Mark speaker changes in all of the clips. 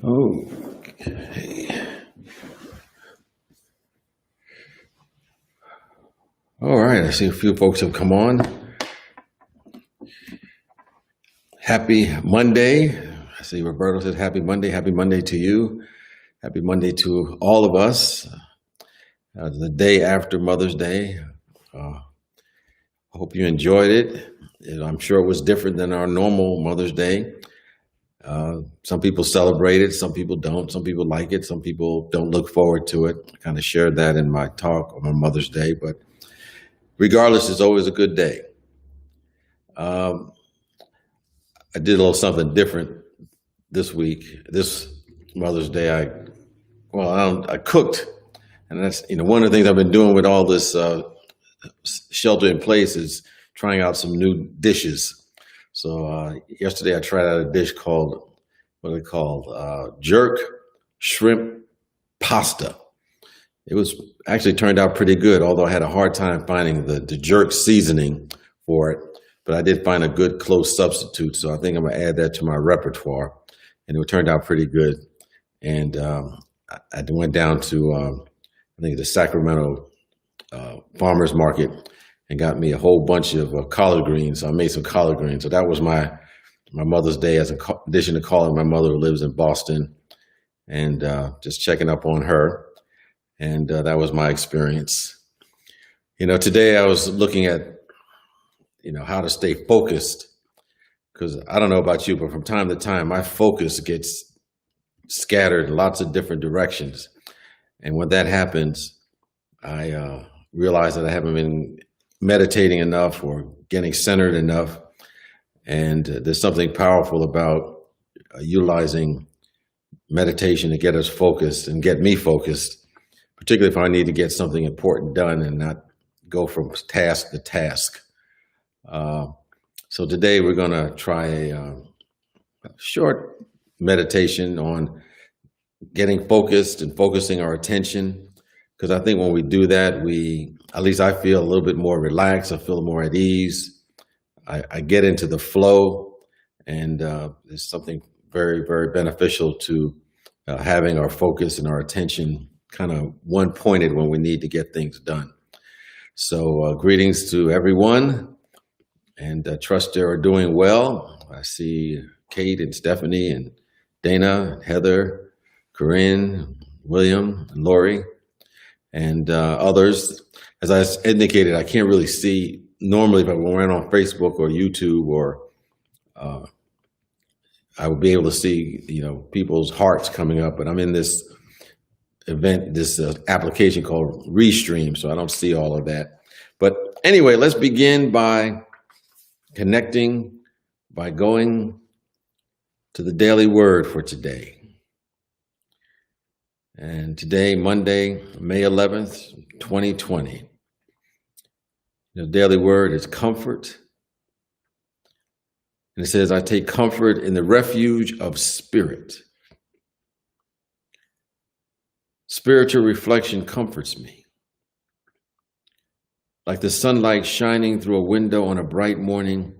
Speaker 1: Okay. All right. I see a few folks have come on. Happy Monday. I see Roberto said happy Monday. Happy Monday to you. Happy Monday to all of us. The day after Mother's Day. I hope you enjoyed it. I'm sure it was different than our normal Mother's Day. Some people celebrate it, some people don't. Some people like it, some people don't look forward to it. I kind of shared that in my talk on Mother's Day, but regardless, it's always a good day. I did a little something different this week. This Mother's Day, I cooked, and that's one of the things I've been doing with all this shelter in place is trying out some new dishes. So yesterday I tried out a dish called, jerk shrimp pasta. It was actually turned out pretty good, although I had a hard time finding the jerk seasoning for it. But I did find a good close substitute, so I think I'm gonna add that to my repertoire. And it turned out pretty good. And I went down to I think the Sacramento farmers market and got me a whole bunch of collard greens. So I made some collard greens. So that was my Mother's Day, as an addition to calling my mother, who lives in Boston, and just checking up on her. And that was my experience. Today I was looking at, how to stay focused, because I don't know about you, but from time to time, my focus gets scattered in lots of different directions. And when that happens, I realize that I haven't been meditating enough or getting centered enough. And there's something powerful about utilizing meditation to get us focused and get me focused, particularly if I need to get something important done and not go from task to task. So today we're going to try a short meditation on getting focused and focusing our attention, because I think when we do that, at least I feel a little bit more relaxed. I feel more at ease. I get into the flow, and there's something very, very beneficial to having our focus and our attention kind of one-pointed when we need to get things done. So greetings to everyone, and trust they are doing well. I see Kate and Stephanie and Dana, and Heather, Corinne, William, and Lori, and others. As I indicated, I can't really see normally if I went on Facebook or YouTube, or I would be able to see people's hearts coming up, but I'm in this event, this application called Restream, so I don't see all of that. But anyway, let's begin by connecting, by going to the daily word for today. And today, Monday, May 11th, 2020. The daily word is comfort. And it says, I take comfort in the refuge of spirit. Spiritual reflection comforts me. Like the sunlight shining through a window on a bright morning,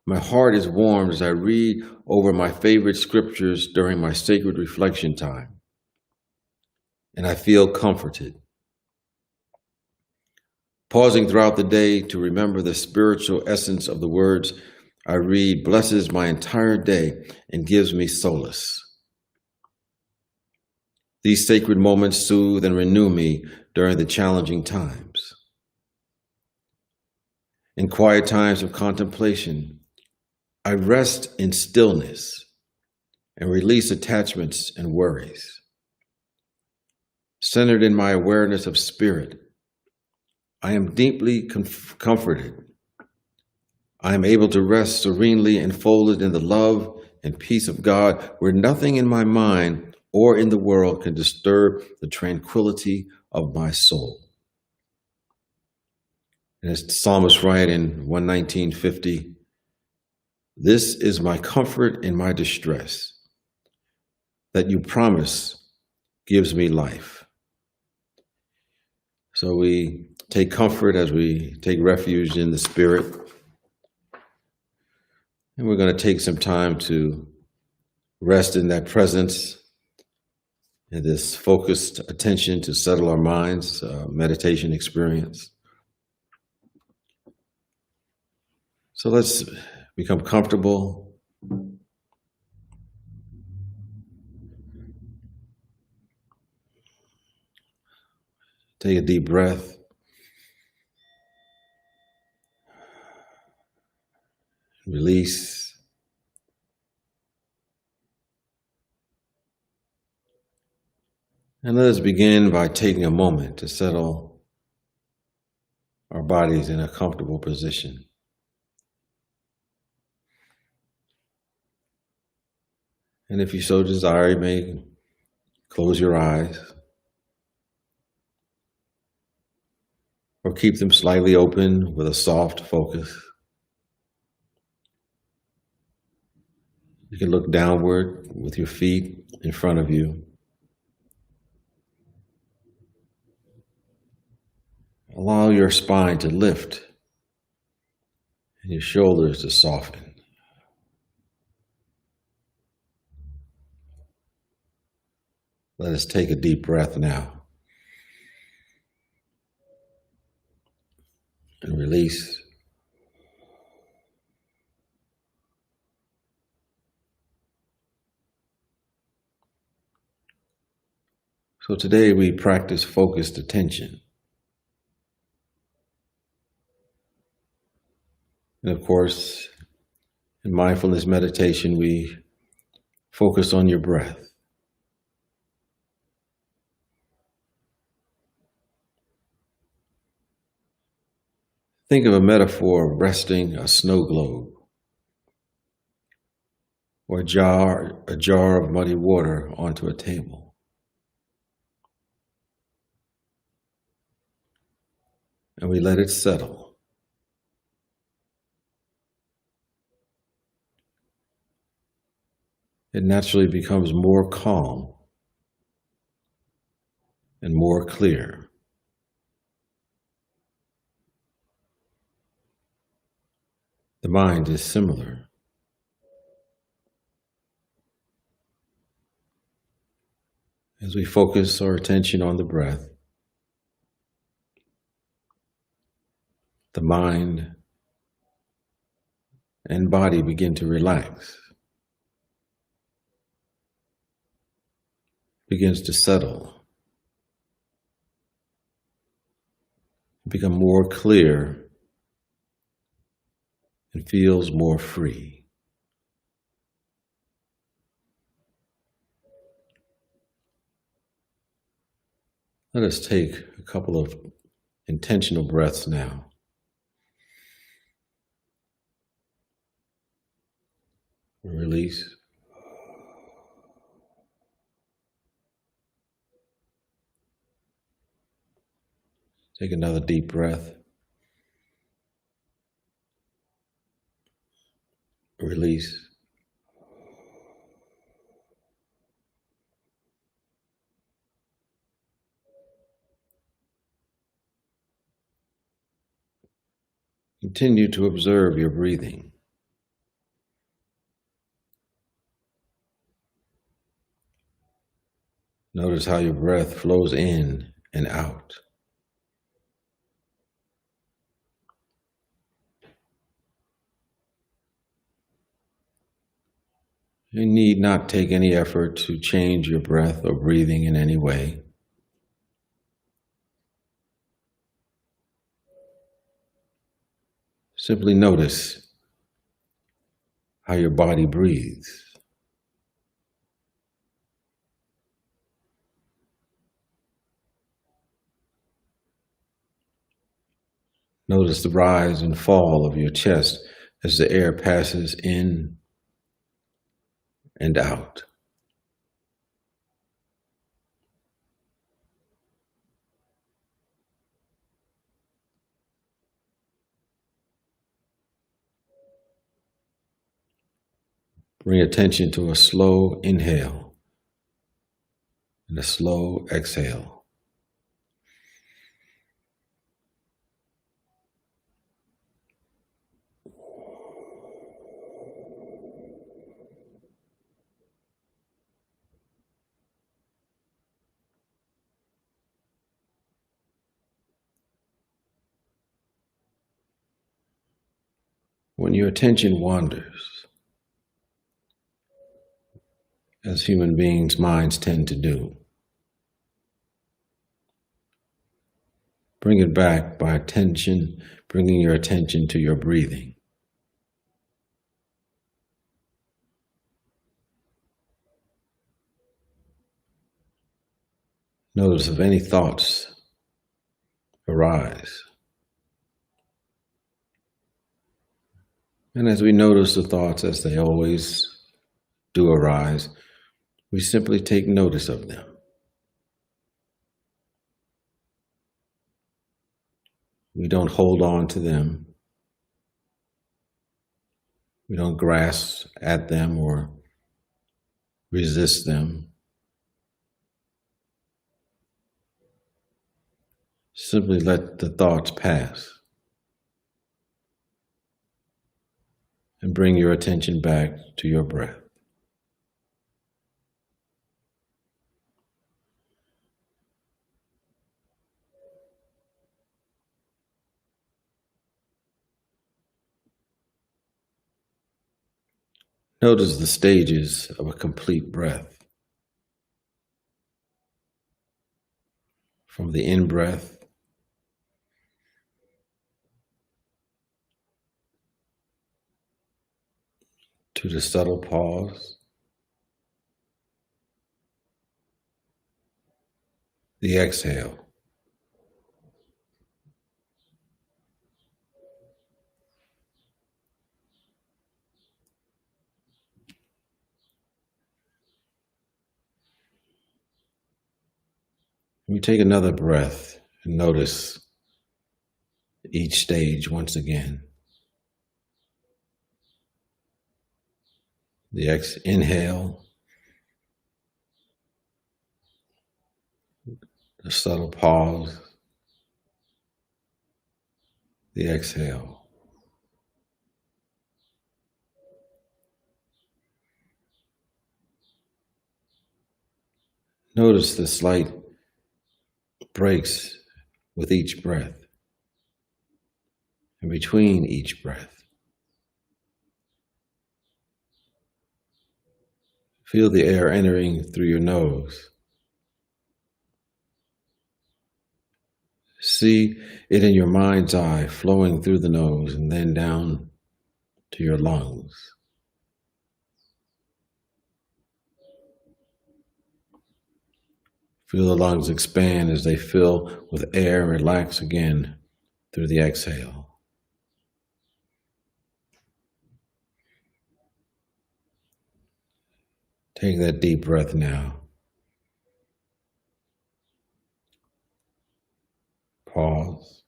Speaker 1: my heart is warmed as I read over my favorite scriptures during my sacred reflection time. And I feel comforted. Pausing throughout the day to remember the spiritual essence of the words I read blesses my entire day and gives me solace. These sacred moments soothe and renew me during the challenging times. In quiet times of contemplation, I rest in stillness and release attachments and worries. Centered in my awareness of spirit, I am deeply comforted. I am able to rest serenely enfolded in the love and peace of God, where nothing in my mind or in the world can disturb the tranquility of my soul. And as the psalmist writes in 119:50, this is my comfort in my distress, that you promise gives me life. So we take comfort as we take refuge in the Spirit. And we're going to take some time to rest in that presence in this focused attention to settle our minds, meditation experience. So let's become comfortable. Take a deep breath. Release. And let us begin by taking a moment to settle our bodies in a comfortable position. And if you so desire, you may close your eyes or keep them slightly open with a soft focus. You can look downward with your feet in front of you. Allow your spine to lift and your shoulders to soften. Let us take a deep breath now and release. So today we practice focused attention. And of course, in mindfulness meditation, we focus on your breath. Think of a metaphor of resting a snow globe or a jar of muddy water onto a table. And we let it settle. It naturally becomes more calm and more clear. The mind is similar. As we focus our attention on the breath, the mind and body begin to relax, begins to settle, become more clear, and feels more free. Let us take a couple of intentional breaths now. Release. Take another deep breath. Release. Continue to observe your breathing. Notice how your breath flows in and out. You need not take any effort to change your breath or breathing in any way. Simply notice how your body breathes. Notice the rise and fall of your chest as the air passes in and out. Bring attention to a slow inhale and a slow exhale. When your attention wanders, as human beings' minds tend to do, bring it back by bringing your attention to your breathing. Notice if any thoughts arise. And as we notice the thoughts, as they always do arise, we simply take notice of them. We don't hold on to them. We don't grasp at them or resist them. Simply let the thoughts pass and bring your attention back to your breath. Notice the stages of a complete breath. From the in-breath to the subtle pause, the exhale, we take another breath and notice each stage once again. The inhale, the subtle pause, the exhale. Notice the slight breaks with each breath and between each breath. Feel the air entering through your nose. See it in your mind's eye flowing through the nose and then down to your lungs. Feel the lungs expand as they fill with air and relax again through the exhale. Take that deep breath now. Pause.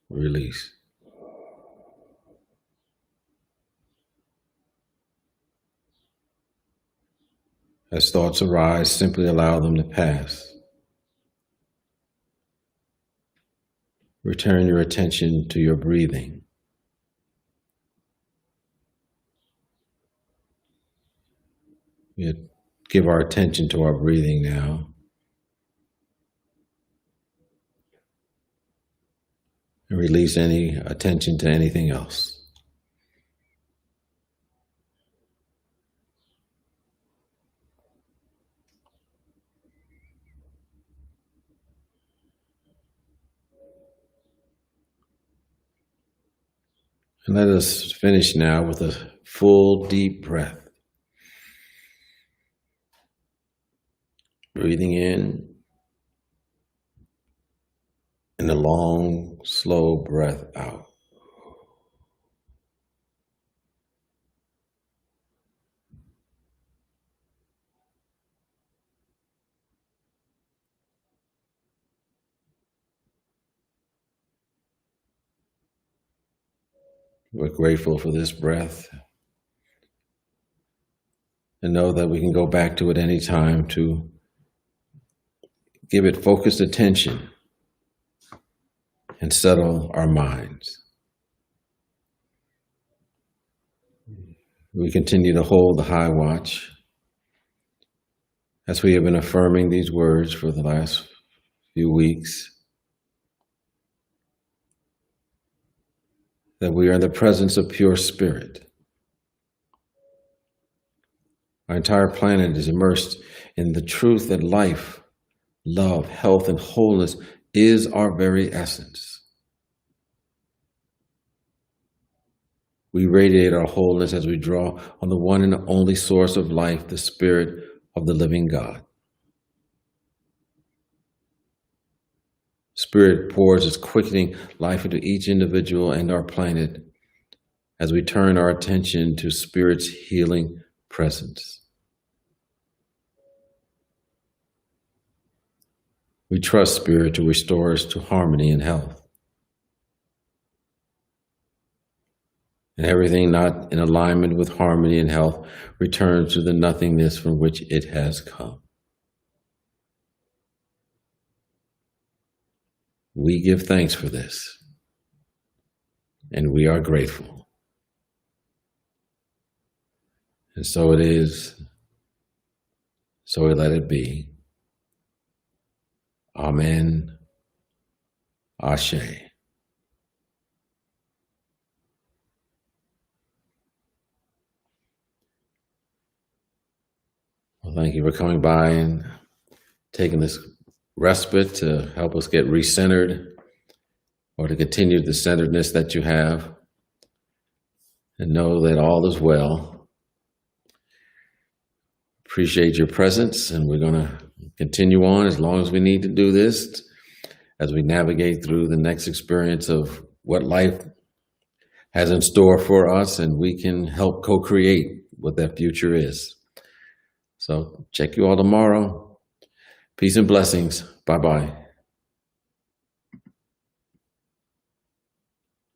Speaker 1: Release. As thoughts arise, simply allow them to pass. Return your attention to your breathing. We give our attention to our breathing now. And release any attention to anything else. And let us finish now with a full, deep breath. Breathing in and a long, slow breath out. We're grateful for this breath and know that we can go back to it any time to give it focused attention and settle our minds. We continue to hold the high watch as we have been affirming these words for the last few weeks. that we are in the presence of pure spirit. Our entire planet is immersed in the truth that life, love, health, and wholeness is our very essence. We radiate our wholeness as we draw on the one and only source of life, the Spirit of the living God. Spirit pours its quickening life into each individual and our planet as we turn our attention to Spirit's healing presence. We trust Spirit to restore us to harmony and health. And everything not in alignment with harmony and health returns to the nothingness from which it has come. We give thanks for this, and we are grateful. And so it is, so let it be. Amen. Ashe. Well, thank you for coming by and taking this respite to help us get recentered or to continue the centeredness that you have, and know that all is well. Appreciate your presence, and we're going to continue on as long as we need to do this as we navigate through the next experience of what life has in store for us, and we can help co-create what that future is. So check you all tomorrow. Peace and blessings. Bye-bye.